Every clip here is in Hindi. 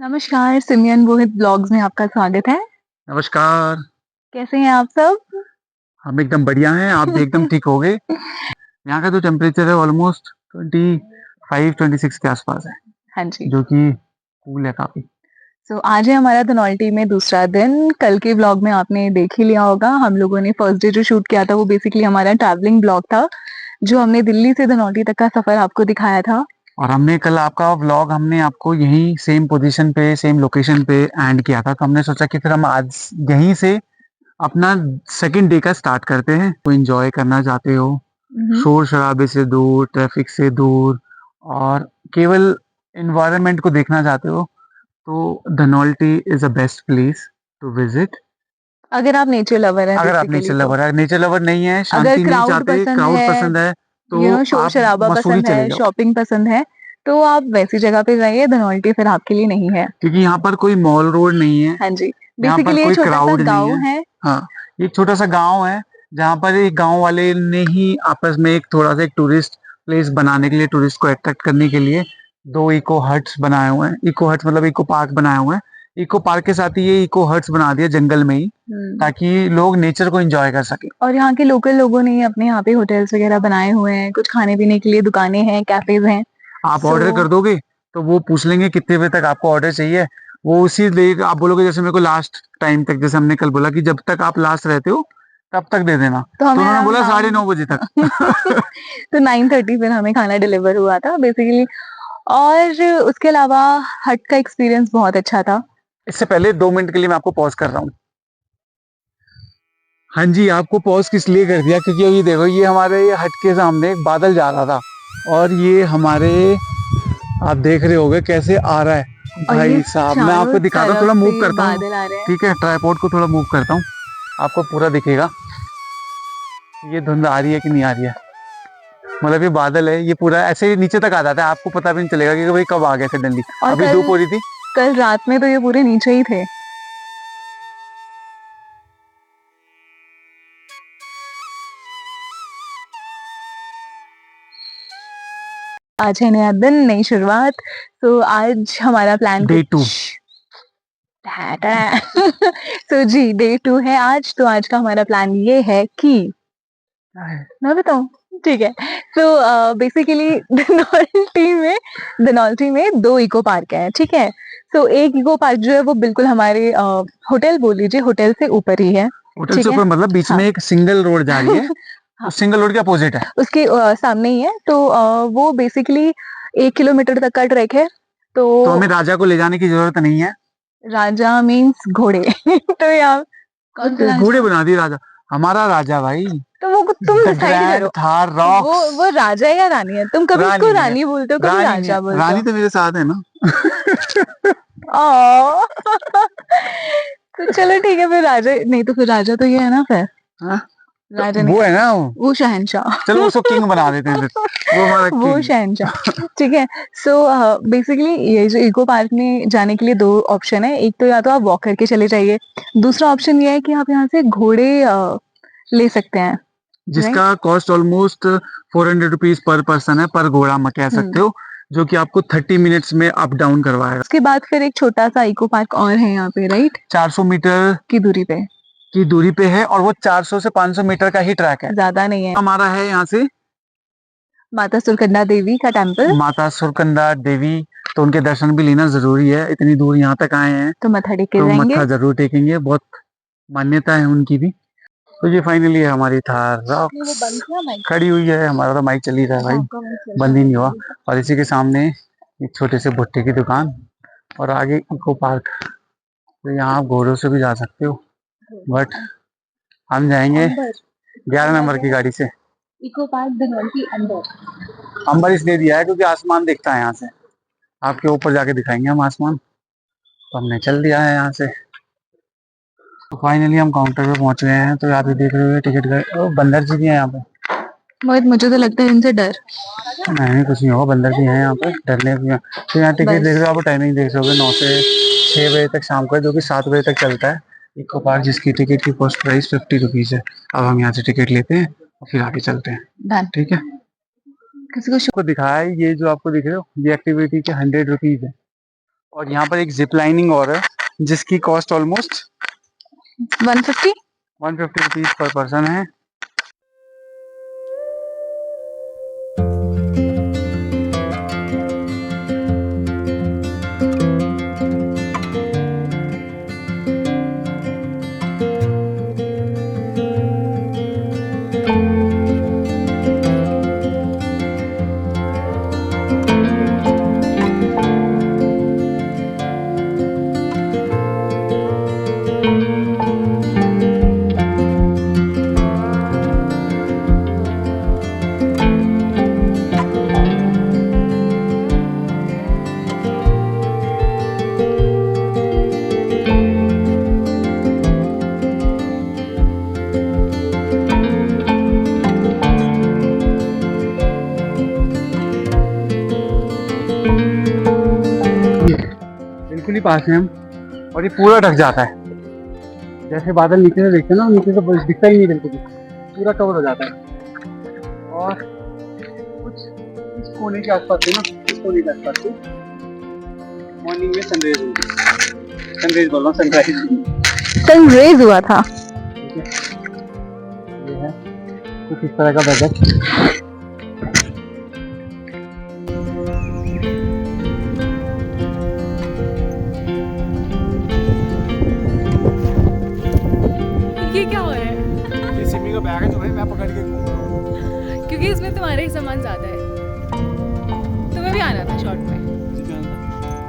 नमस्कार, सिमियन मोहित ब्लॉग्स में आपका स्वागत है। नमस्कार, कैसे हैं आप सब? हम एकदम बढ़िया हैं, आप भी एकदम ठीक होंगे। यहाँ का जो टेम्परेचर है ऑलमोस्ट 25-26 के आसपास है, हाँ जी। जो कि कूल है काफ़ी। आज है हमारा धनौल्टी में दूसरा दिन। कल के व्लॉग में आपने देख ही लिया होगा, हम लोगों ने फर्स्ट डे जो शूट किया था वो बेसिकली हमारा ट्रैवलिंग ब्लॉग था, जो हमने दिल्ली से धनौल्टी तक का सफ़र आपको दिखाया था। और हमने कल आपका व्लॉग हमने आपको यहीं सेम पोज़ीशन पे, सेम लोकेशन पे एंड किया था, तो हमने सोचा कि फिर हम आज यहीं से अपना सेकंड डे का स्टार्ट करते हैं। तो एन्जॉय करना चाहते हो, हुँ, शोर-शराबे से दूर, ट्रैफिक से दूर और केवल एनवायरनमेंट को देखना चाहते हो, तो Dhanaulti is a best place to visit. अगर आप नेचर लवर हैं अगर आप बेसिकली तो। नेचर लवर नहीं है, अगर शांति नहीं क्राउड चाहते, पसंद क्राउड है, पसंद है, तो आप शोर-शराबा मसूरी पसंद चले है, जाओ। शॉपिंग पसंद है, तो आप वैसी जगह पे जाइए, धनौल्टी फिर आपके लिए नहीं है। क्योंकि यहाँ पर कोई मॉल रोड नहीं है, हाँ जी, यहाँ पर बेसिकली ये कोई छोटा-सा क्राउड नहीं गाँव है। है। हाँ, ये छोटा-सा गाँव है, जहाँ पर एक गाँव वाले ने ही आपस में एक थोड़ा-सा एक टूरिस्ट प्लेस बनाने के लिए, टूरिस्ट को अट्रैक्ट करने के लिए 2 इको हट्स बनाए हुए हैं। इको हट्स मतलब इको पार्क बनाए हुए हैं। इको पार्क के साथ ही ये इको हट्स बना दिया जंगल में ही, हुँ। ताकि लोग नेचर को एन्जॉय कर सकें। और यहाँ के लोकल लोगों ने अपने यहाँ पे होटल्स वगैरह बनाए हुए हैं, कुछ खाने-पीने के लिए दुकानें हैं, कैफ़ेज़ हैं। आप सो ऑर्डर कर दोगे, तो वो पूछ लेंगे कितने बजे तक आपको ऑर्डर चाहिए। वो उसी देर आप बोलोगे जैसे मेरे को लास्ट टाइम तक जैसे हमने कल बोला कि जब तक आप लास्ट रहते हो, तब तक दे देना। तो तो हमें उन्होंने अराउंड बोला 9:30 बजे तक। 9 तो 9:30 फिर हमें खाना डिलीवर हुआ था बेसिकली। और उसके अलावा हट का एक्सपीरियंस बहुत अच्छा था। इससे पहले 2 मिनट के लिए मैं आपको पॉज़ कर रहा हूँ। हाँ जी, आपको पॉज़ किस लिए कर दिया क्योंकि अभी देखो ये हमारे हट के सामने एक बादल जा रहा था और ये हमारे आप देख रहे होंगे कैसे आ रहा है। और ये भाई साहब मैं चारों आपको दिखाता हूँ, तरफ थोड़ा मूव से करता हूँ, बादल आ रहे हैं। ठीक है? ट्राइपॉड को थोड़ा मूव करता हूँ, आपको पूरा दिखेगा। ये धुंध आ रही है कि नहीं आ रही है? मतलब ये बादल है, ये पूरा ऐसे ही नीचे तक आ जाता है, आपको पता भी नहीं चलेगा कि भाई कब आ गया सडनली। और अभी धूप कल हो रही थी। कल रात में तो ये पूरे नीचे ही थे। आज है नया दिन, नई शुरुआत। आज हमारा प्लान डे 2 कुछ जी डे 2 है आज, तो आज का हमारा प्लान ये है कि मैं बताऊँ? ठीक है। बेसिकली धनौल्टी में 2 इको पार्क हैं, ठीक है? एक इको पार्क जो है वो बिल्कुल हमारे होटल बोल लीजिए, होटल से ऊपर ही है, होटल ठीक से है? ऊपर मतलब बीच हाँ। में एक सिंगल रोड जा रही है, हाँ, उस सिंगल रोड के अपोजिट है। उसके सामने ही है, वो बेसिकली 1 किलोमीटर तक का ट्रैक है। तो हमें तो राजा को ले जाने की ज़रूरत नहीं है। राजा मीन्स घोड़े। तो यहाँ कौन सा घोड़े राजा? बना दिए राजा, हमारा राजा भाई, तो वो तुम द डिसाइड ग्रैंड करो। थार वो रॉक्स। वो राजा है या रानी है? तुम कभी रानी उसको नहीं है, रानी बोलते हो, कभी रानी नहीं है, राजा बोलते रानी हो। तो मेरे साथ है ना। ओह! तो चलो ठीक है फिर राजा नहीं तो फिर राजा तो ये है ना फिर? हाँ, तो राजा नहीं, वो है ना वो शहंशाह। चलो उसको किंग बना देते हैं फिर, वो हमारा वो किंग। शहंशाह, ठीक है। बेसिकली ये जो इको पार्क में जाने के लिए 2 ऑप्शन है। एक तो या तो आप वॉक करके चले जाइए, दूसरा ऑप्शन ये है कि आप यहाँ से घोड़े ले सकते हैं, राइट? जिसका cost almost 400 rupees per person है, पर घोड़ा म कह हुँ। सकते हो, जो कि आपको 30 मिनट्स में अप डाउन करवाएगा। उसके बाद फिर एक छोटा-सा इको पार्क और है यहाँ पे, राइट? 400 मीटर की दूरी पे, की दूरी पे है और वो 400 से 500 मीटर का ही ट्रैक है। ज़्यादा नहीं है। हमारा है यहाँ से माता सुरकन्डा देवी का टेम्पल, माता सुरकंडा देवी, तो उनके दर्शन भी लेना ज़रूरी है, इतनी दूर यहाँ तक आए हैं, तो मत्था टेक के तो जाएँगे। मत्था ज़रूर टेकेंगे, बहुत मान्यता है उनकी भी। तो ये फाइनली है हमारी थार नहीं वो रॉक्स, बंद किया माइक? खड़ी हुई है, हमारा तो माइक चल ही रहा है अच्छा भाई, आपका माइक चल रहा बंद ही है, नहीं हुआ। सॉरी। और इसी के सामने एक छोटे से भुट्टे की दुकान और आगे इको पार्क, तो यहाँ आप घोड़ों से भी जा सकते हो, बट हम जाएंगे अंबर 11 क्या नंबर क्या की है? गाड़ी से। इको पार्क धनवंतरी अंदर। अंबर इसलिए दिया है क्योंकि आसमान दिखता है यहाँ से, आपके ऊपर जाके दिखाएंगे हम आसमान, तो हमने चल दिया है यहाँ से। तो फाइनली हम काउंटर पे पहुंच गए हैं, तो आप ही देख रहे हो टिकट का बंदर जी भी है यहाँ पे। मोहित मुझे तो लगता है इनसे डर। नहीं कुछ नहीं होगा, बंदर भी हैं यहाँ पे, डरने भी हैं। तो यहाँ टिकट देख बस रहे हो, आप टाइमिंग देख रहे होगे 9 से 6 बजे तक शाम को है, जो कि 7 बजे तक चलता है इको पार्क, जिसकी टिकट की कॉस्ट प्राइस 50 रुपीज़ है। अब हम यहाँ से टिकट लेते हैं और फिर आगे चलते हैं, डन। ठीक है? किसी को आपको दिखाया है ये जो आपको दिख रहे हो, ये एक्टिविटी के 100 रुपीज़ है, और यहाँ पर एक जिप लाइनिंग और है जिसकी cost almost 150। 150 rupees per person है। बिल्कुल ही पास है हम, और ये पूरा ढक जाता है। जैसे बादल नीचे से देखते हैं ना, नीचे से दिखता ही नहीं, बिल्कुल पूरा कवर हो जाता है। और कुछ इस कोने के आसपास से ना, इस कोने के आसपास से मॉर्निंग में सनराइज होती है। सनराइज बोल रहा हूँ, सनराइज सनराइज हुआ था। ठीक है, ये है कुछ इस तरह का बजट। ये क्या हो रहा है? ये सिमी का बैग है जो है मैं पकड़ के घूम रहा हूँ। क्योंकि इसमें तुम्हारे ही सामान ज्यादा है। तुम्हें भी आना था शॉर्ट में।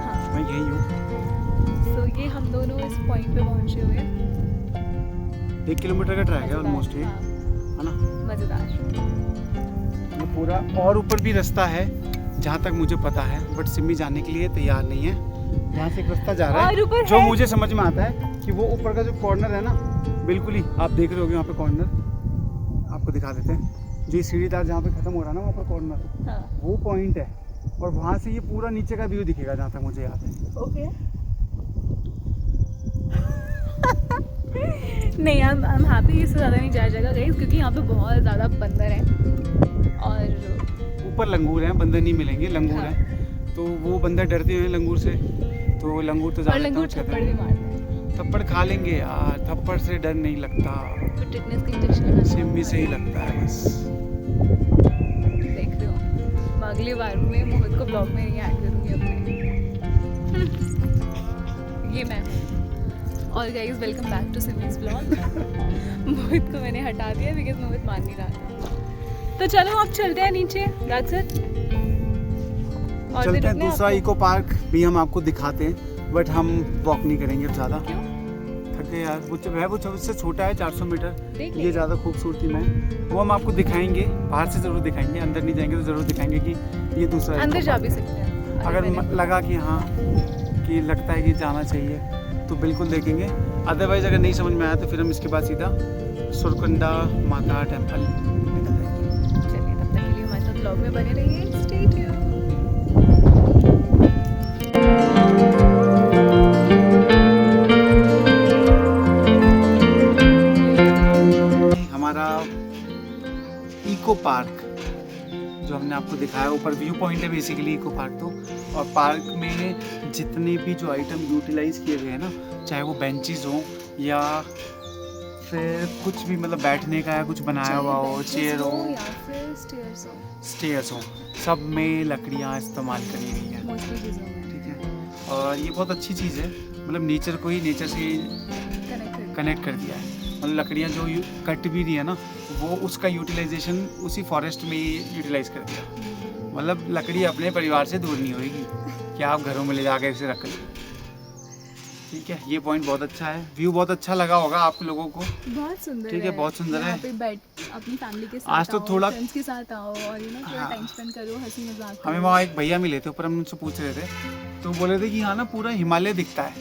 हाँ। मैं यही हूँ। तो ये हम दोनों इस पॉइंट पे पहुंचे हुए हैं। 1 किलोमीटर का ट्रैक है ऑलमोस्ट ये, हाँ, है ना। मजेदार। ये पूरा और ऊपर भी रास्ता है जहाँ तक मुझे पता है, बट सिमी जाने के लिए तैयार नहीं है। यहाँ से एक रास्ता जा रहा और है ऊपर जो है। मुझे समझ में आता है कि वो ऊपर का जो कॉर्नर है ना, बिल्कुल ही आप देख रहे होगे वहाँ पे कॉर्नर, आपको दिखा देते हैं। जो सीढ़ीदार जहाँ पे खत्म हो रहा है ना वहाँ पर कॉर्नर, हाँ। वो पॉइंट है। और वहाँ से ये पूरा नीचे का व्यू दिखेगा जहाँ तक मुझे याद है। ओके। नहीं, आई एम हैप्पी। इससे ज़्यादा नहीं जाया जाएगा गाइस, क्योंकि यहाँ पे बहुत ज़्यादा बंदर हैं और ऊपर लंगूर हैं, बंदर नहीं मिलेंगे, लंगूर हाँ। हैं। तो वो बंदर डरते हैं लंगूर से, तो लंगूर तो और ज़्यादा लंगूर touch करते थप्पड़ हैं। भी मारते हैं। थप्पड़ खा लेंगे यार, थप्पड़ से डर नहीं लगता, तो टिटनेस का इंजेक्शन लगाना सिमी से ही लगता है बस। देख रहे हो, मैं अगली बार में मोहित को ब्लॉग में नहीं ऐड करूँगी अपने। ये मैं हूँ। और guys welcome back to Simi's blog. Mohit को मैंने हटा दिया बिकॉज मोहित मान नहीं रहा था। तो चलो अब चलते हैं नीचे। That's it. और चलते हैं, रुकने दूसरा आपको? इको पार्क भी हम आपको दिखाते हैं, बट हम वॉक नहीं करेंगे अब ज़्यादा। क्यों? थके यार, वो उससे छोटा है 400 मीटर, देख ये लेंगे। ज़्यादा खूबसूरती में है। वो हम आपको दिखाएंगे, बाहर से ज़रूर दिखाएंगे, अंदर नहीं जाएंगे तो ज़रूर दिखाएंगे कि ये दूसरा अंदर eco जा park भी है। सकते हैं अगर मैंने- लगा कि हाँ कि लगता है कि जाना चाहिए तो बिल्कुल देखेंगे, अदरवाइज अगर नहीं समझ में आया तो फिर हम इसके बाद सीधा सुरकुंडा माता टेम्पल निकल जाएंगे। चलिए, तब तक के लिए हमारे साथ ब्लॉग में बने रहिए। Stay tuned. हमारा इको पार्क जो हमने आपको दिखाया, ऊपर व्यू पॉइंट है बेसिकली इको पार्क तो। और पार्क में जितने भी जो आइटम यूटिलाइज किए गए हैं ना, चाहे वो बेंचेस हो या फिर कुछ भी मतलब बैठने का या कुछ बनाया हुआ हो, चेयर हो, या फिर स्टेयर्स हो, स्टेयर्स हो, सब में लकड़ियाँ इस्तेमाल करी गई हैं। मोस्टली चीज़ों में ठीक है, और ये बहुत अच्छी चीज़ है, मतलब नेचर को ही नेचर से कनेक्ट कर दिया है। मतलब लकड़ियाँ जो कट भी रही है ना, वो उसका यूटिलाइजेशन उसी फॉरेस्ट में ही यूटिलाइज कर दिया। मतलब लकड़ी अपने परिवार से दूर नहीं होगी कि आप घरों में ले जाकर इसे रख लें। ठीक है, ये पॉइंट बहुत अच्छा है, व्यू बहुत अच्छा लगा होगा आप लोगों को। बहुत सुंदर ठीक है, बहुत सुंदर है। यहाँ पे बैठ अपनी फैमिली के साथ आज तो आओ, थोड़ा- फ्रेंड्स के साथ आओ और थोड़ा हाँ। टाइम स्पेंड करो, हंसी मजाक हमें करो। वहाँ एक भैया मिले थे ऊपर, हम उनसे पूछ रहे थे तो बोले थे कि यहाँ ना पूरा हिमालय दिखता है।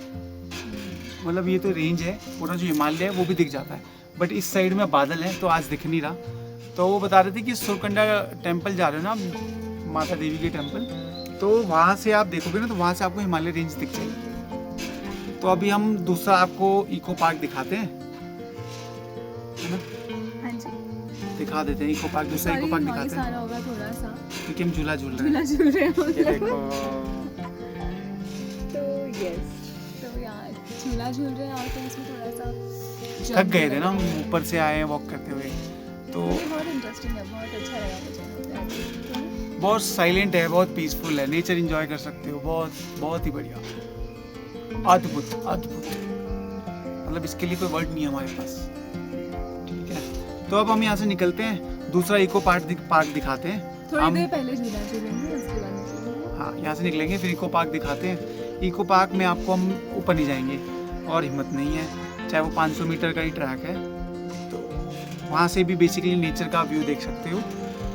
मतलब ये तो रेंज है, पूरा जो हिमालय है वो भी दिख जाता है, बट इस साइड में बादल है तो आज दिख नहीं रहा। तो वो बता रहे थे कि सुरकंडा टेम्पल जा रहे हो ना, माता देवी के टेम्पल, तो वहाँ से आप देखोगे ना तो वहाँ से आपको हिमालय रेंज दिख जाएगी। तो अभी हम दूसरा आपको इको पार्क दिखाते हैं, है ना, हाँ जी। दिखा देते हैं इको पार्क, दूसरा इको पार्क दिखाते हैं, सारा होगा थोड़ा सा, क्योंकि हम झूला झूल रहे झूला हैं। झूल रहे हो ये देखो, तो हाँ, झूला झूल रहे हैं और तो इसमें थोड़ा सा थक गए थे ना हम, ऊपर से आए हैं वॉक करते हुए, तो बहुत इंटरेस्टिंग है, बहुत अच्छा लगा मुझे। बहुत साइलेंट है, बहुत पीसफुल है, नेचर एंजॉय कर सकते हो, बहुत बहुत ही बढ़िया, अद्भुत अद्भुत, मतलब इसके लिए कोई वर्ड नहीं है हमारे पास। ठीक है, तो अब हम यहाँ से निकलते हैं, दूसरा इको पार्क दिखाते हैं। थोड़ी देर पहले झूला झूलेंगे, उसके बाद निकलेंगे। हाँ, यहाँ से निकलेंगे फिर इको पार्क दिखाते हैं। इको पार्क में आपको हम ऊपर नहीं जाएंगे और हिम्मत नहीं है, चाहे वो 500 मीटर का ही ट्रैक है, तो वहाँ से भी बेसिकली नेचर का व्यू देख सकते हो।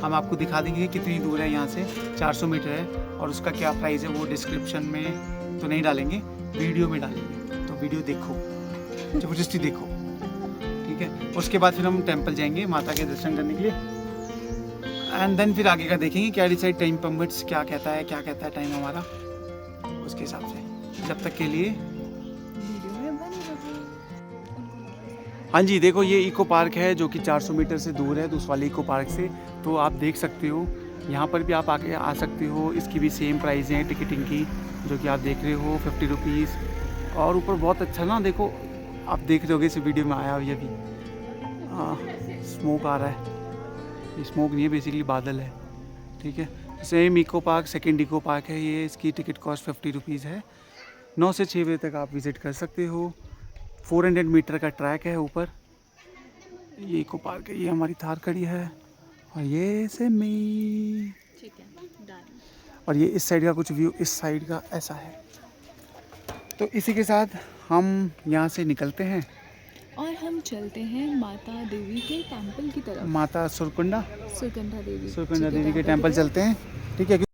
हम आपको दिखा देंगे कि कितनी दूर है यहाँ से, 400 मीटर है, और उसका क्या प्राइस है वो डिस्क्रिप्शन में तो नहीं डालेंगे, वीडियो में डालेंगे, तो वीडियो देखो, ज़बरदस्ती देखो। ठीक है, उसके बाद फिर हम टेंपल जाएंगे माता के दर्शन करने के लिए, एंड देन फिर आगे का देखेंगे क्या डिसाइड टाइम परमिट्स क्या कहता है टाइम हमारा, उसके हिसाब से। जब तक के लिए हाँ जी, देखो ये इको पार्क है जो कि 400 मीटर से दूर है दूसरे वाले इको पार्क से, तो आप देख सकते हो यहाँ पर भी आप आके आ सकते हो। इसकी भी सेम प्राइस है टिकटिंग की, जो कि आप देख रहे हो 50 रुपीज़। और ऊपर बहुत अच्छा ना, देखो आप देख रहे होगे इस वीडियो में आया हुआ भी स्मोक आ रहा है, ये स्मोक नहीं है बेसिकली बादल है। ठीक है, same eco park second eco park है ये, इसकी टिकट कॉस्ट 50 रुपीज़ है। 9 से 6 बजे तक आप विज़िट कर सकते हो। 400 मीटर का ट्रैक है ऊपर, ये इको पार्क है, ये हमारी थार खड़ी है, और ये से मी, ठीक है, डन। और ये इस साइड का कुछ व्यू इस साइड का ऐसा है। तो इसी के साथ हम यहाँ से निकलते हैं और हम चलते हैं माता देवी के टेंपल की तरफ, माता सुरकुंडा सुरकंडा देवी के टेंपल चलते हैं। ठीक है,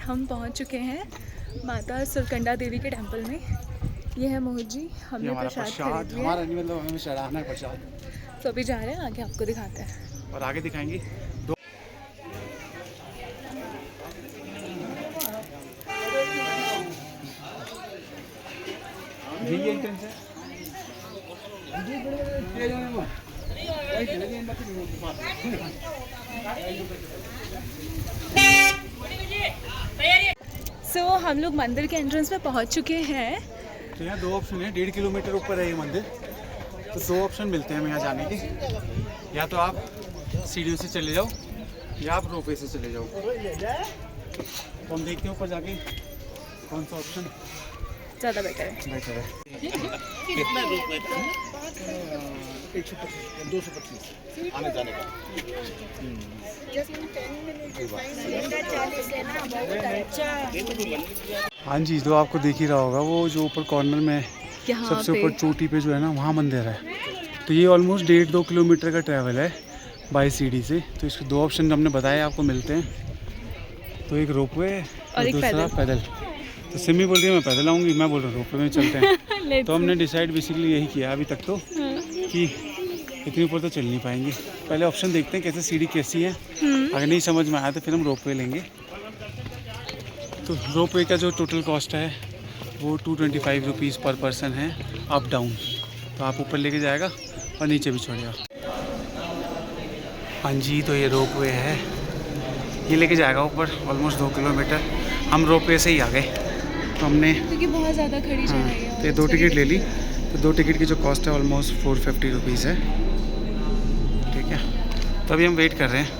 हम पहुंच चुके हैं माता सुरकंडा देवी के टेंपल में। ये है मोहित जी, हमने प्रसाद खरीद लिया, हमारा नहीं, मतलब हमें चढ़ाना है प्रसाद, तो अभी जा रहे हैं, आगे आपको दिखाते हैं और आगे दिखाएंगे। यही एंट्रेंस है। हम लोग मंदिर के एंट्रेंस पे पहुंच चुके हैं। तो यहाँ दो ऑप्शन है, 1.5 किलोमीटर ऊपर है ये मंदिर, तो दो ऑप्शन मिलते हैं हमें यहाँ जाने के, या तो आप सीढ़ियों से चले जाओ या आप रोपवे से चले जाओ। तो हम देखते हैं ऊपर जाके कौन सा ऑप्शन ज़्यादा बेटर है। कितना रोपवे था? 225 आने जाने का। हाँ जी, तो आपको देख ही रहा होगा वो जो ऊपर कॉर्नर में सबसे ऊपर चोटी पे जो है ना, वहाँ मंदिर है। तो ये ऑलमोस्ट 1.5-2 किलोमीटर का ट्रैवल है बाई सीढ़ी से। तो इसके दो ऑप्शन हमने बताए आपको मिलते हैं, तो एक रोपवे और दूसरा पैदल। तो सिमी बोल रही है मैं पैदल आऊँगी, मैं बोल रहा हूँ रोपवे में चलते हैं। तो हमने डिसाइड बेसिकली यही किया अभी तक तो, कि इतनी ऊपर तो चल नहीं पाएंगे, पहले ऑप्शन देखते हैं कैसे सीढ़ी कैसी है, अगर नहीं समझ में आया तो फिर हम रोपवे लेंगे। तो रोपवे का जो टोटल कॉस्ट है वो 225 रुपीज़ पर पर्सन है अप डाउन। तो आप ऊपर लेके जाएगा और नीचे भी छोड़ेगा। हाँ जी, तो ये रोपवे है, ये लेके जाएगा ऊपर ऑलमोस्ट 2 किलोमीटर। हम रोपवे से ही आ गए, तो हमने क्योंकि बहुत ज़्यादा खड़ी चढ़ाई है। तो 2 टिकट ले ली, तो 2 टिकट की जो कॉस्ट है ऑलमोस्ट 450 रुपीज़ है। ठीक है, तो अभी हम वेट कर रहे हैं।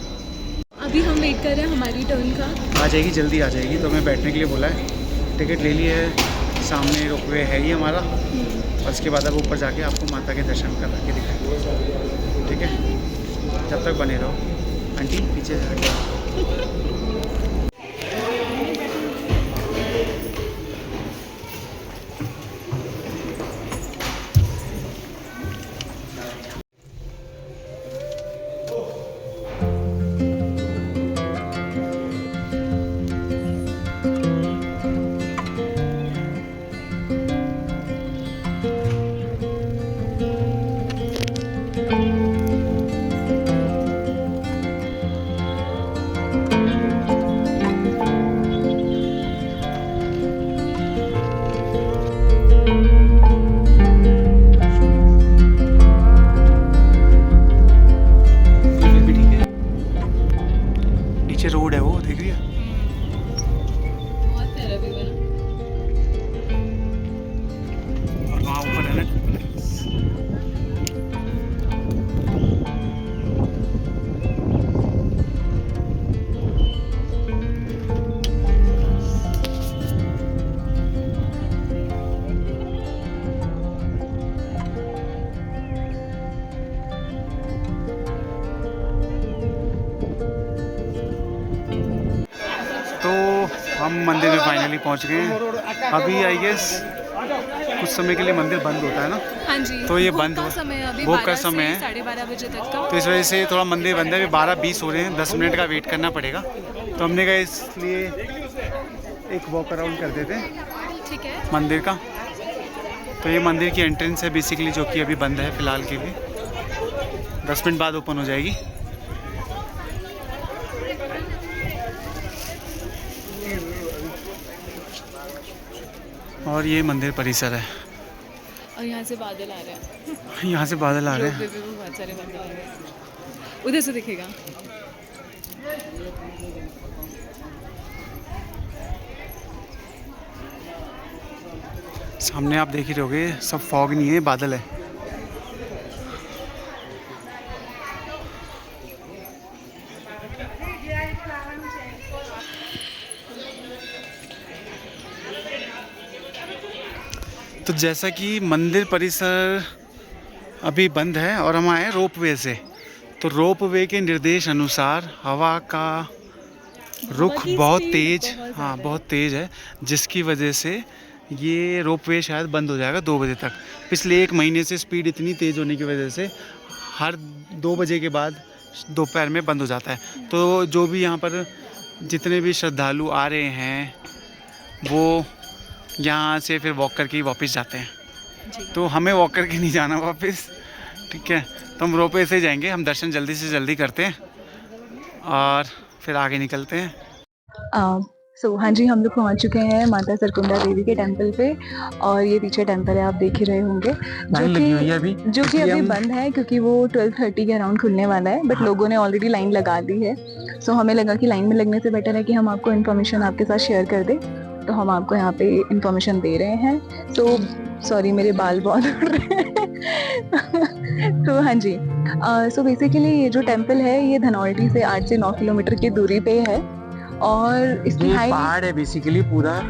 अभी हम वेट कर रहे हैं हमारी टर्न का। आ जाएगी, जल्दी आ जाएगी। तो हमें बैठने के लिए बोला है, टिकट ले ली है, सामने रोपवे है ही हमारा, और उसके बाद अब ऊपर जाके आपको माता के दर्शन करा के दिखाएंगे। ठीक है, जब तक बने रहो। आंटी पीछे से हट जाओ। नीचे रोड है, वो देख रही है। बहुत प्यारा व्यू है ना। और वहाँ ऊपर है ना, तो हम मंदिर में फाइनली पहुंच गए हैं। अभी आई गेस कुछ समय के लिए मंदिर बंद होता है ना। हाँ जी, तो ये भोग बंद का हो, समय अभी भोग का 12 समय से है, 12:30 बजे तक का। तो इस वजह से थोड़ा मंदिर बंद है। अभी 12:20 हो रहे हैं, 10 मिनट का वेट करना पड़ेगा। तो हमने कहा इसलिए एक वॉक अराउंड कर देते हैं ठीक है। मंदिर का। तो ये मंदिर की एंट्रेंस है बेसिकली, जो कि अभी बंद है फ़िलहाल के लिए, 10 मिनट बाद ओपन हो जाएगी। और ये मंदिर परिसर है। और यहाँ से बादल आ रहे हैं। यहाँ से बादल आ रहे रोपवे हैं। पे भी बहुत सारे बादल आ रहे हैं। उधर से दिखेगा। सामने आप देख ही रहोगे, सब फॉग नहीं है, बादल है। तो जैसा कि मंदिर परिसर अभी बंद है और हम आए रोपवे से, तो रोपवे के निर्देश अनुसार हवा का रुख ही बहुत speed तेज, बहुत हाँ ज़्यादा बहुत तेज है, जिसकी वजह से ये रोपवे शायद बंद हो जाएगा 2 बजे तक। पिछले 1 महीने से स्पीड इतनी तेज़ होने की वजह से हर 2 बजे के बाद दोपहर में बंद हो जाता है। तो जो भी यहाँ पर जितने भी श्रद्धालु आ रहे हैं वो यहाँ से फिर वॉक करके ही वापस जाते हैं। जी। तो हमें वॉक करके नहीं जाना वापस, ठीक है, तो हम रोपवे से जाएंगे। हम दर्शन जल्दी से जल्दी करते हैं और फिर आगे निकलते हैं। हाँ जी, हम लोग पहुँच चुके हैं माता सरकुंडा देवी के टेम्पल पे, और ये पीछे टेम्पल है, आप देख ही रहे होंगे, लाइन लगी हुई है अभी, जो कि इसलिए अभी हम बंद है क्योंकि वो 12:30 के अराउंड खुलने वाला है, बट लोगों ने ऑलरेडी लाइन लगा दी है। सो हमें लगा कि लाइन में लगने से बेटर है कि हम आपको इन्फॉर्मेशन आपके साथ शेयर कर दें, तो हम आपको यहाँ पे इन्फॉर्मेशन दे रहे हैं। तो सॉरी, मेरे बाल बहुत उड़ रहे हैं। तो हाँ जी, सो बेसिकली ये जो टेम्पल है ये धनौल्टी से 8 से 9 किलोमीटर की दूरी पे है, और इसकी ये हाइट पहाड़ है बेसिकली पूरा,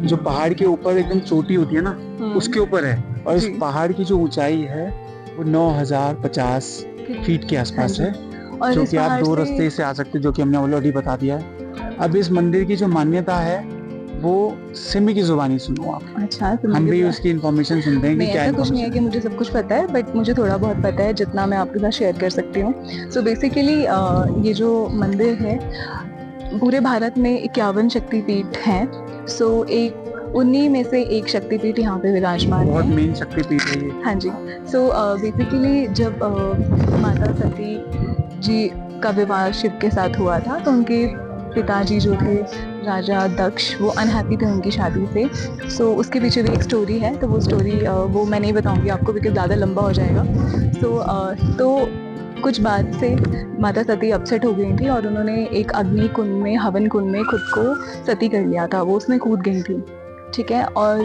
जो पहाड़ के ऊपर एकदम चोटी होती है ना, उसके ऊपर है। और इस जी। पहाड़ की जो ऊंचाई है वो 9050 फीट के आसपास है, और जो इस कि आप पहाड़ 2 से- रास्ते से आ सकते हैं, जो कि हमने ऑलरेडी बता दिया है। अब इस मंदिर की जो मान्यता है वो सिमी की जुबानी सुनो आप। अच्छा, हम भी उसकी इन्फॉर्मेशन सुनते हैं कि नहीं, क्या ऐसा कुछ नहीं है कि information मुझे सब कुछ पता है, बट मुझे थोड़ा बहुत पता है, जितना मैं आपके साथ शेयर कर सकती हूँ। सो बेसिकली ये जो मंदिर है, पूरे भारत में 51 शक्तिपीठ हैं। सो उन्हीं में से एक शक्तिपीठ यहाँ पे विराजमान बहुत है। मेन शक्तिपीठ है ये। हाँ जी। सो बेसिकली जब माता सती जी का विवाह शिव के साथ हुआ था, तो उनके पिताजी जो थे राजा दक्ष, वो अनहैप्पी थे उनकी शादी से। सो उसके पीछे भी एक स्टोरी है, तो वो स्टोरी वो मैं नहीं बताऊंगी आपको क्योंकि ज़्यादा लंबा हो जाएगा। तो कुछ बाद से माता सती अपसेट हो गई थी और उन्होंने एक अग्नि कुंड में, हवन कुंड में खुद को सती कर लिया था, वो उसमें कूद गई थी। ठीक है। और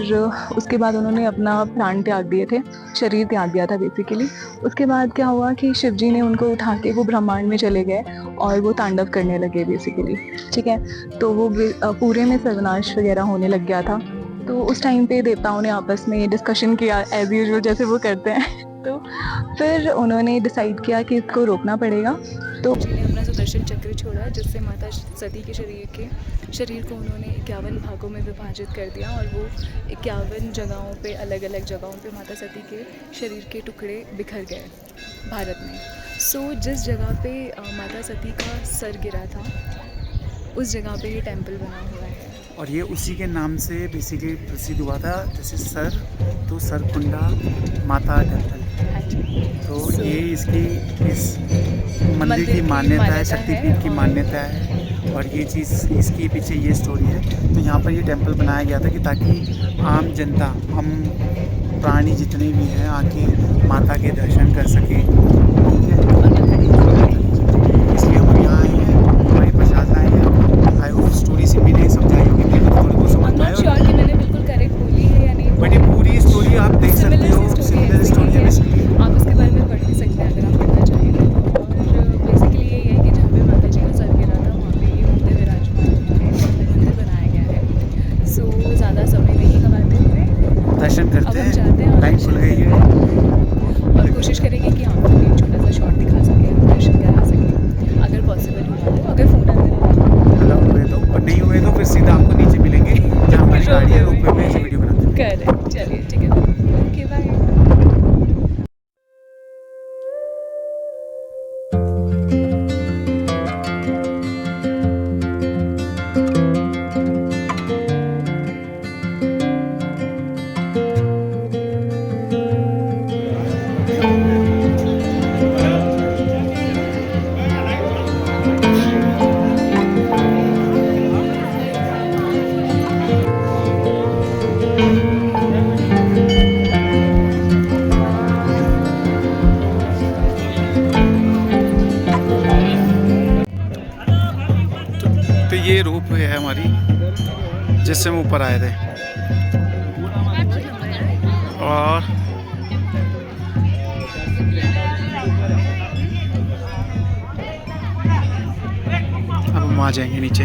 उसके बाद उन्होंने अपना प्राण त्याग दिए थे, शरीर त्याग दिया था बेसिकली। उसके बाद क्या हुआ कि शिव जी ने उनको उठा के वो ब्रह्मांड में चले गए और वो तांडव करने लगे बेसिकली, ठीक है। तो वो पूरे में सर्वनाश वगैरह होने लग गया था। तो उस टाइम पे देवताओं ने आपस में डिस्कशन किया एज यूजुअल जैसे वो करते हैं तो फिर उन्होंने डिसाइड किया कि इसको रोकना पड़ेगा। तो जी ने अपना सुदर्शन चक्र छोड़ा, जिससे माता सती के शरीर को उन्होंने 51 भागों में विभाजित कर दिया और वो 51 जगहों पे, अलग अलग जगहों पे माता सती के शरीर के टुकड़े बिखर गए भारत में। सो जिस जगह पे माता सती का सर गिरा था, उस जगह पे ये टेम्पल बना हुआ है। और ये उसी के नाम से बेसिकली प्रसिद्ध हुआ था, जैसे सर तो सरकुंडा माता टेम्पल। हाँ जी। तो ये इसकी इस मंदिर की मान्यता है, शक्तिपीठ की मान्यता है। और ये चीज़ इसके पीछे ये स्टोरी है। तो यहाँ पर ये टेम्पल बनाया गया था कि ताकि आम जनता, हम प्राणी जितने भी हैं, आके माता के दर्शन कर सकें, ठीक है। इसलिए हम यहाँ आए हैं, हमारी प्रसाद लाए हैं। आई होप स्टोरी से मैंने समझाई होगी, मैं तो थोड़ी बहुत समझ पाया। श्योर कि मैंने बिल्कुल करेक्ट बोली है या नहीं, बट ये पूरी स्टोरी आप देख सकते हो, सिमिलर स्टोरी है बेसिकली। आप उसके बारे में पढ़ भी सकते हैं अगर आप पढ़ना चाहें तो। और बेसिकली ये है कि जहाँ पे माता जी का सर गिरा था, वहाँ पे ये मंदिर विराजमान है, मंदिर बनाया गया है। सो ज़्यादा समय नहीं गवाते हुए दर्शन अब करते हम चाहते हैं हैं, लाइन खुल गई है। और कोशिश करेंगे कि आपको भी एक छोटा सा शॉट दिखा सकें, दर्शन करा सकें अगर पॉसिबल हुआ तो। अगर फ़ोन अंदर अलाउ हुए तो, और नहीं हुए तो फिर सीधा आपको नीचे मिलेंगे जहाँ हमारी गाड़ी है, रोपवे में ऐसे वीडियो बनाते हैं। करें, चलिए ठीक है, ओके बाय। तो ये रोप है हमारी, जिससे हम ऊपर आए थे। और अब हम आ जाएंगे नीचे।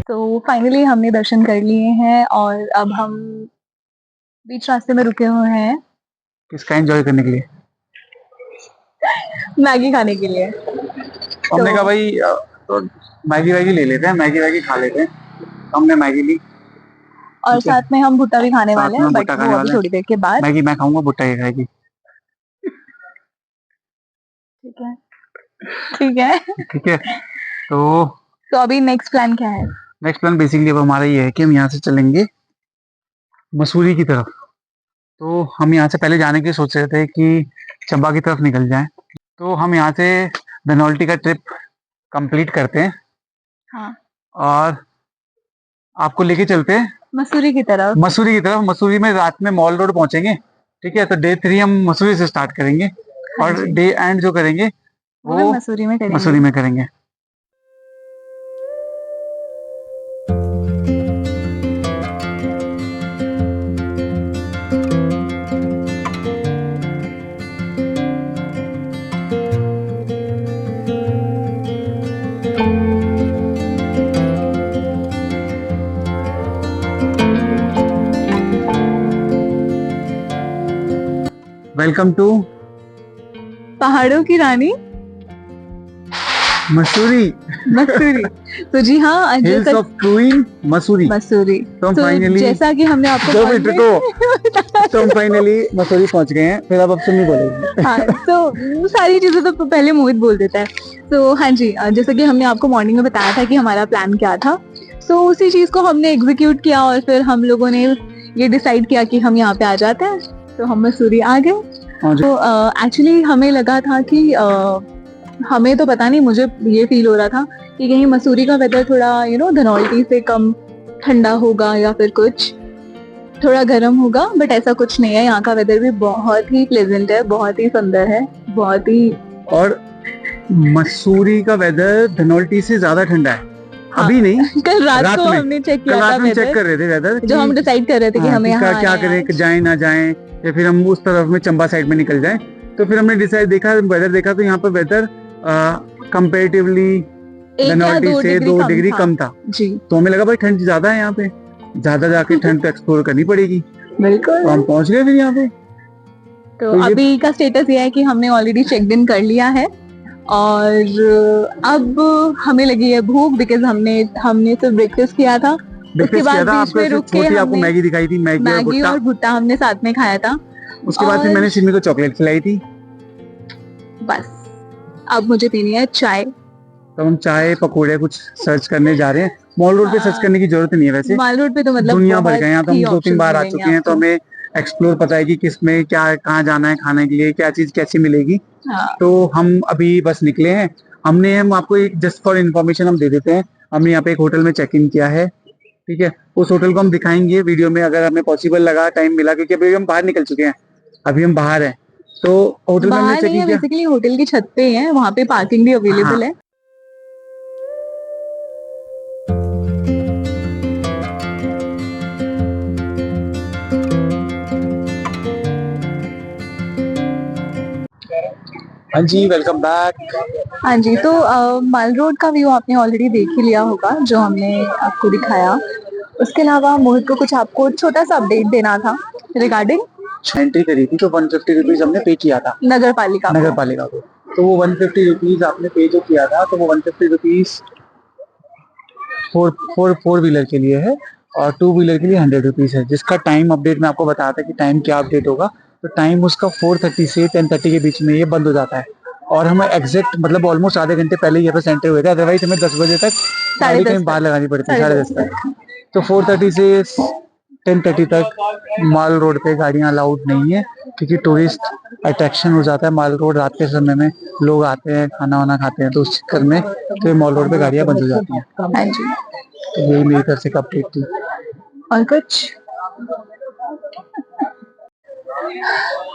तो फाइनली हमने दर्शन कर लिए हैं और अब हम बीच रास्ते में रुके हुए हैं किसका एंजॉय करने के लिए? मैगी खाने के लिए। हमने कहा भाई तो मैगी वैगी ले लेते हैं, मैगी वैगी खा लेते हैं। हमने मैगी ली और ठीक है। साथ में हम भुट्टा भी खाने साथ वाले में हैं, बट भुट्टा वो खाने अभी वाले हैं। थोड़ी देर के बाद। मैगी मैं खाऊंगा, भुट्टा ये खाएगी। ठीक है, ठीक है। ठीक है। तो तो अभी नेक्स्ट प्लान क्या है? नेक्स्ट प्लान बेसिकली अब हमारा ये है कि हम यहाँ से चलेंगे मसूरी की तरफ। तो हम यहाँ से पहले जाने की सोच रहे थे कि चंबा की तरफ निकल जाएं। तो हम यहाँ से धनौल्टी का ट्रिप कंप्लीट करते हैं हाँ, और आपको लेके चलते हैं मसूरी की तरफ। मसूरी की तरफ। मसूरी में रात में मॉल रोड पहुंचेंगे, ठीक है। तो डे 3 हम मसूरी से स्टार्ट करेंगे हाँ और जी। डे एंड जो करेंगे वो भी वो मसूरी में करेंगे। मसूरी में करेंगे। वेलकम टू पहाड़ों की रानी मसूरी, मसूरी। तो जी हाँ, हिल्स जैसा ऑफ क्वीन मसूरी। मसूरी। तो हम तो फाइनली जैसा कि हमने आपको दो कॉल मिनट में- रुको। तो हम फाइनली मसूरी पहुंच गए हैं। फिर अब सुन नहीं बोलेंगे। हाँ, तो सारी चीजें तो पहले मोहित बोल देता है। तो हाँ जी, जैसा कि हमने आपको मॉर्निंग में बताया था कि हमारा प्लान क्या था, तो उसी चीज को हमने एग्जीक्यूट किया और फिर हम लोगों ने ये डिसाइड किया कि हम यहाँ पे आ जाते हैं। तो हम मसूरी आ गए। हाँ जी। तो एक्चुअली हमें लगा था कि हमें तो पता नहीं, मुझे ये फील हो रहा था कि कहीं मसूरी का वेदर थोड़ा धनौल्टी से कम ठंडा होगा या फिर कुछ थोड़ा गर्म होगा, बट ऐसा कुछ नहीं है। यहाँ का वेदर भी बहुत ही प्लेजेंट है, बहुत ही सुंदर है, बहुत ही। और मसूरी का वेदर धनौल्टी से ज्यादा ठंडा है। अभी नहीं, कल रात रात को में। हमने चेक कल किया था रात में चेक वेदर, कर रहे थे वेदर, जो हम डिसाइड कर रहे थे कि हमें यहाँ क्या आना है करें, जाए ना जाए, या फिर हम उस तरफ में चंबा साइड में निकल जाए। तो फिर हमने डिसाइड देखा, वेदर देखा, तो यहाँ पर वेदर कंपेरेटिवली एक या धनौल्टी 2 से 2 डिग्री कम था। जी तो हमें लगा भाई ठंड ज्यादा है यहाँ पे, ज्यादा जाके ठंड तो एक्सप्लोर करनी पड़ेगी। बिल्कुल। तो हम पहुंच गए फिर यहाँ पे। तो तो ये- अभी का स्टेटस ये है कि हमने ऑलरेडी चेक इन कर लिया है और अब हमें लगी है भूख, बिकॉज हमने सिर्फ ब्रेकफास्ट किया था। उसके ब्रेकफास्ट किया बाद था, बीच आपको में रुक के छोटी आपको हमने मैगी दिखाई थी, मैगी और मैगी भुट्टा। और भुट्टा हमने साथ में खाया था। उसके बाद फिर और- मैंने सिमी को चॉकलेट खिलाई थी। बस अब मुझे पीनी है चाय। तो हम चाय पकौड़े कुछ सर्च करने जा रहे हैं। मॉल रोड पे सर्च करने की जरूरत नहीं है वैसे, माल रोड पे तो मतलब दुनिया भर बहुत का। यहाँ तो हम ही 2-3 options बार आ मिलेंगे चुके हैं, तो आपको। हमें एक्सप्लोर पता है कि किस में क्या, कहाँ जाना है खाने के लिए, क्या चीज कैसी मिलेगी। हाँ, तो हम अभी बस निकले हैं। हम आपको एक जस्ट फॉर इन्फॉर्मेशन हम दे देते हैं, हमने यहाँ पे एक होटल में चेक इन किया है, ठीक है। उस होटल को हम दिखाएंगे वीडियो में अगर हमें पॉसिबल लगा, टाइम मिला, क्योंकि अभी हम बाहर निकल चुके हैं, अभी हम बाहर हैं। तो होटल में हमने बाहर चेक नहीं इन है, किया। बेसिकली होटल की छत पे है, वहाँ पे पार्किंग भी अवेलेबल हाँ। है। हाँ जी, वेलकम बैक। हाँ जी, तो माल रोड का व्यू आपने ऑलरेडी देख ही लिया होगा, जो हमने आपको दिखाया। उसके अलावा मोहित को कुछ आपको छोटा सा अपडेट देना था रिगार्डिंग एंट्री करी थी तो 150 रुपीज हमने पे किया था नगर पालिका नगर पालिका को। तो वो 150 रुपीज आपने पे जो किया था, तो वो 150 रुपीज फोर व्हीलर के लिए है और 2 व्हीलर के लिए 100 रुपीज है। जिसका टाइम अपडेट मैं आपको बताया था कि टाइम क्या अपडेट होगा, तो टाइम उसका 4:30 से 10:30 के बीच में ये बंद हो जाता है। और हम एग्जैक्ट मतलब ऑलमोस्ट आधे घंटे पहले यहाँ पे एंटर हुए थे, अदरवाइज हमें 10 बजे तक गाड़ी कहीं बाहर लगानी पड़ती है, 10:30 तक। तो 4:30 से 10:30 तक माल रोड पे गाड़ियां अलाउड नहीं है, क्योंकि टूरिस्ट अट्रैक्शन हो जाता है माल रोड। रात के समय में लोग आते हैं, खाना वाना खाते हैं, तो उस चक्कर में तो ये माल रोड पे गाड़ियां बंद हो जाती हैं। हाँ जी, तो यही मेरी तरफ से अपडेट थी। और कुछ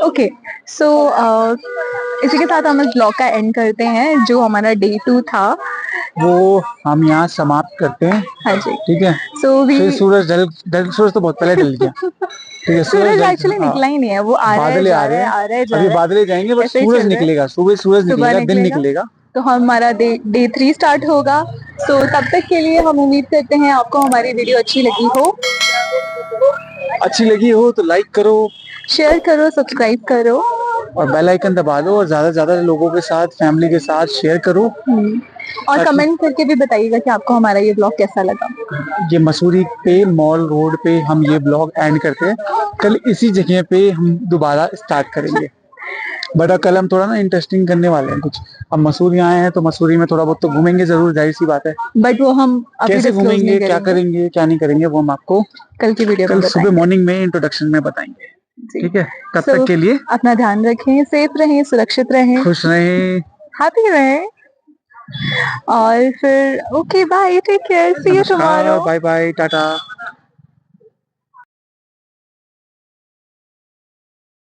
ओके। सो इसी के साथ हम इस ब्लॉग का एंड करते हैं। जो हमारा डे 2 था वो हम यहाँ समाप्त करते हैं, हाँ जी। ठीक है। सो फिर सूरज तो बहुत पहले ढल गया, ठीक है। सूरज एक्चुअली निकला ही नहीं है, वो आ रहा है, बादल जा आ रहा रहे है, हैं, आ रहा है, जा अभी रहा है। बादल जाएंगे, बट ऐसे ही सूरज चल रहा है। निकलेगा, सूरज सुबह निकलेगा, दिन निकलेगा। तो हमारा डे 3 स्टार्ट होगा। सो तब तक के लिए हम उम्मीद करते हैं आपको हमारी वीडियो अच्छी लगी हो। अच्छी लगी हो तो लाइक करो शेयर करो, सब्सक्राइब करो। और बेल आइकन दबा लो, और ज्यादा से ज्यादा लोगों के साथ, फैमिली के साथ शेयर करो। और कमेंट करके भी बताइएगा कि आपको हमारा ये ब्लॉग कैसा लगा। ये मसूरी पे मॉल रोड पे हम ये ब्लॉग एंड करते हैं। कल इसी जगह पे हम दोबारा स्टार्ट करेंगे, बट कल हम थोड़ा ना इंटरेस्टिंग करने वाले हैं कुछ। अब मसूरी आए हैं तो मसूरी में थोड़ा बहुत तो घूमेंगे जरूर, जाहिर सी बात है। बट वो हम अभी कैसे disclose घूमेंगे, नहीं क्या करेंगे, क्या नहीं करेंगे, वो हम आपको कल की वीडियो में कल सुबह बताएंगे। मॉर्निंग में इंट्रोडक्शन में बताएंगे, जी। ठीक है। तब So, तक के लिए अपना ध्यान रखें, सेफ रहें, सुरक्षित रहें, खुश रहें, हैप्पी रहें। और फिर okay bye, take care, see you tomorrow. Bye bye, Tata.